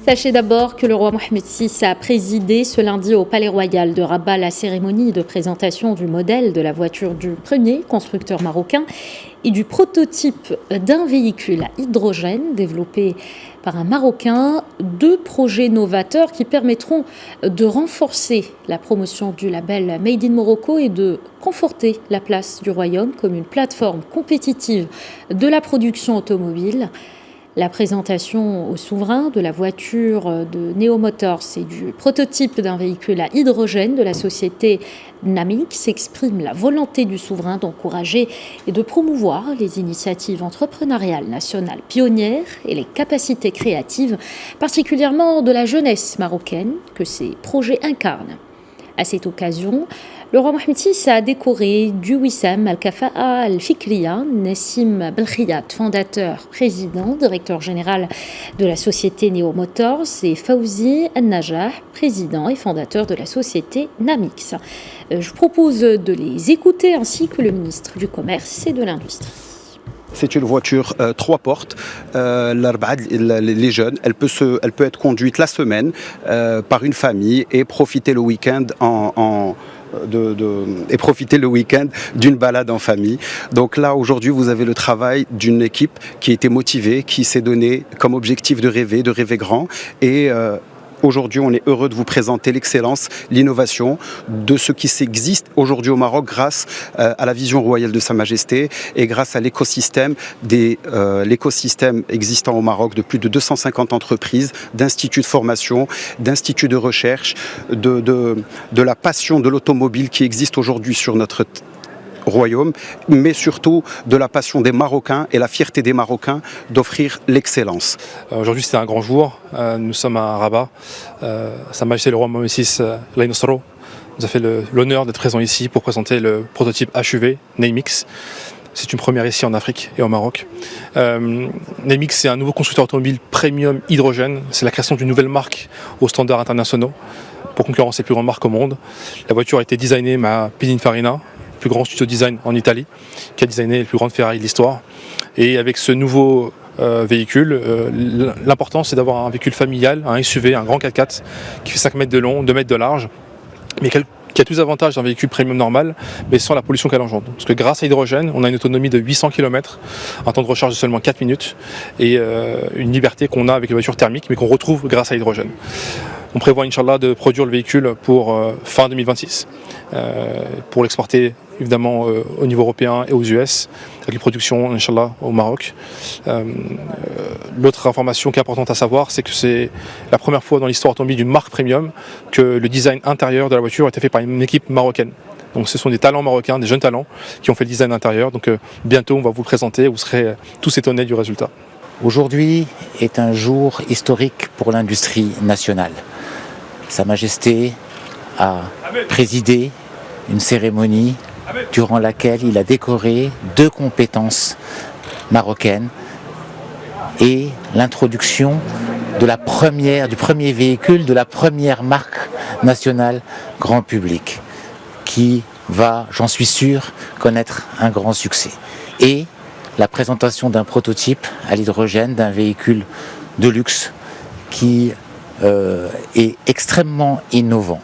Sachez d'abord que le roi Mohamed VI a présidé ce lundi au Palais Royal de Rabat la cérémonie de présentation du modèle de la voiture du premier constructeur marocain et du prototype d'un véhicule à hydrogène développé par un Marocain. Deux projets novateurs qui permettront de renforcer la promotion du label Made in Morocco et de conforter la place du royaume comme une plateforme compétitive de la production automobile. La présentation au souverain de la voiture de Neo Motors et du prototype d'un véhicule à hydrogène de la société Namix exprime la volonté du souverain d'encourager et de promouvoir les initiatives entrepreneuriales nationales pionnières et les capacités créatives, particulièrement de la jeunesse marocaine, que ces projets incarnent. À cette occasion, le roi Mohamed VI a décoré du Wissam Al-Kafa'a Al-Fikriya Nassim Belkhiyat, fondateur, président, directeur général de la société Neo Motors, et Fawzi Al-Najah, président et fondateur de la société Namix. Je vous propose de les écouter ainsi que le ministre du Commerce et de l'Industrie. C'est une voiture 3 portes, les jeunes, elle peut être conduite la semaine par une famille et profiter le week-end profiter le week-end d'une balade en famille. Donc là, aujourd'hui, vous avez le travail d'une équipe qui a été motivée, qui s'est donné comme objectif de rêver grand. Et aujourd'hui, on est heureux de vous présenter l'excellence, l'innovation de ce qui existe aujourd'hui au Maroc grâce à la vision royale de Sa Majesté et grâce à l'écosystème existant au Maroc de plus de 250 entreprises, d'instituts de formation, d'instituts de recherche, de la passion de l'automobile qui existe aujourd'hui sur notre royaume, mais surtout de la passion des Marocains et la fierté des Marocains d'offrir l'excellence. Aujourd'hui, c'était un grand jour. Nous sommes à Rabat. Sa Majesté le roi Mohamed VI Laïnosro nous a fait l'honneur d'être présent ici pour présenter le prototype HUV Namix. C'est une première ici en Afrique et au Maroc. Namix, c'est un nouveau constructeur automobile premium hydrogène. C'est la création d'une nouvelle marque aux standards internationaux pour concurrencer les plus grandes marques au monde. La voiture a été designée par Pininfarina, plus grand studio design en Italie, qui a designé les plus grandes Ferrari de l'histoire. Et avec ce nouveau véhicule, l'important c'est d'avoir un véhicule familial, un SUV, un grand 4x4 qui fait 5 mètres de long, 2 mètres de large, mais qui a tous les avantages d'un véhicule premium normal, mais sans la pollution qu'elle engendre. Parce que grâce à l'hydrogène, on a une autonomie de 800 km, un temps de recharge de seulement 4 minutes, et une liberté qu'on a avec les voitures thermiques, mais qu'on retrouve grâce à l'hydrogène. On prévoit, Inch'Allah, de produire le véhicule pour fin 2026, pour l'exporter évidemment au niveau européen et aux US, avec une production, Inch'Allah, au Maroc. L'autre information qui est importante à savoir, c'est que c'est la première fois dans l'histoire automobile d'une marque premium que le design intérieur de la voiture a été fait par une équipe marocaine. Donc ce sont des talents marocains, des jeunes talents, qui ont fait le design intérieur. Donc bientôt, on va vous le présenter, vous serez tous étonnés du résultat. Aujourd'hui est un jour historique pour l'industrie nationale. Sa Majesté a présidé une cérémonie durant laquelle il a décoré 2 compétences marocaines et l'introduction du premier véhicule de la première marque nationale grand public qui va, j'en suis sûr, connaître un grand succès. Et la présentation d'un prototype à l'hydrogène d'un véhicule de luxe qui est extrêmement innovant.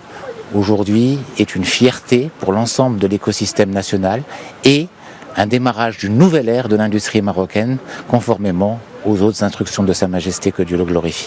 Aujourd'hui est une fierté pour l'ensemble de l'écosystème national et un démarrage d'une nouvelle ère de l'industrie marocaine conformément aux autres instructions de Sa Majesté, que Dieu le glorifie.